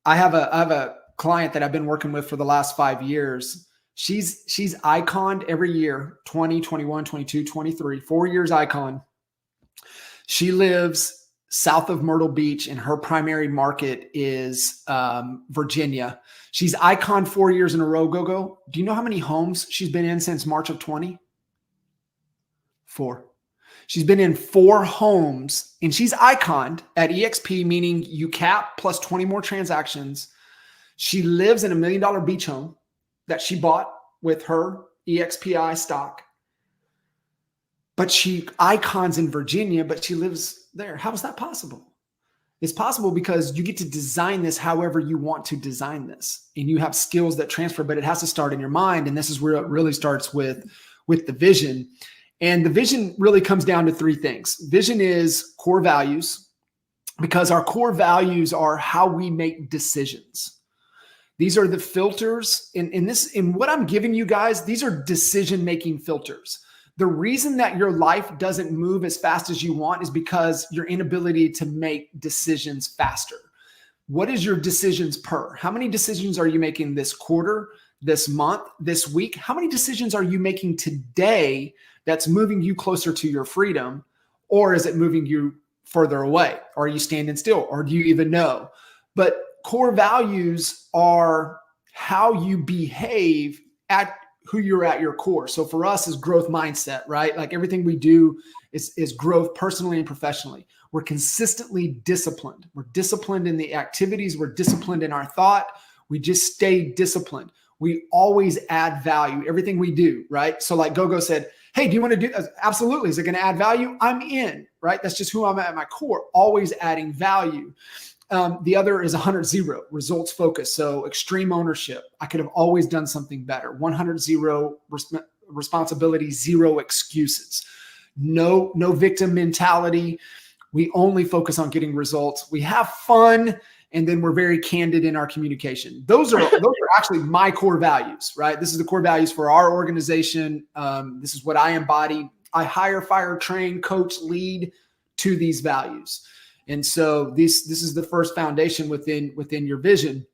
I have a client that I've been working with for the last 5 years. She's iconed every year, 20, 21, 22, 23, 4 years icon. She lives south of Myrtle Beach and her primary market is Virginia. She's iconed 4 years in a row, Gogo. Do you know how many homes she's been in since March of 20? 4. She's been in 4 homes and she's iconed at EXP, meaning you cap plus 20 more transactions. She lives in $1 million beach home that she bought with her EXPI stock. But she icons in Virginia, but she lives there. How is that possible? It's possible because you get to design this however you want to design this. And you have skills that transfer, but it has to start in your mind. And this is where it really starts with the vision. And the vision really comes down to 3 things. Vision is core values, because our core values are how we make decisions. These are the filters in what I'm giving you guys. These are decision-making filters. The reason that your life doesn't move as fast as you want is because your inability to make decisions faster. What is your decisions per? How many decisions are you making this quarter, this month, this week? How many decisions are you making today that's moving you closer to your freedom? Or is it moving you further away? Or are you standing still? Or do you even know? But core values are how you behave at who you're at your core. So for us is growth mindset, right? Like everything we do is growth personally and professionally. We're consistently disciplined. We're disciplined in the activities. We're disciplined in our thought. We just stay disciplined. We always add value, everything we do, right? So like Gogo said, hey, do you want to do this? Absolutely. Is it going to add value? I'm in, right? That's just who I'm at my core, always adding value. The other is 100-0, results focus. So extreme ownership. I could have always done something better. 100-0 responsibility, 0 excuses. No victim mentality. We only focus on getting results. We have fun, and then we're very candid in our communication. Those are actually my core values, right? This is the core values for our organization. This is what I embody. I hire, fire, train, coach, lead to these values. And so this is the first foundation within your vision.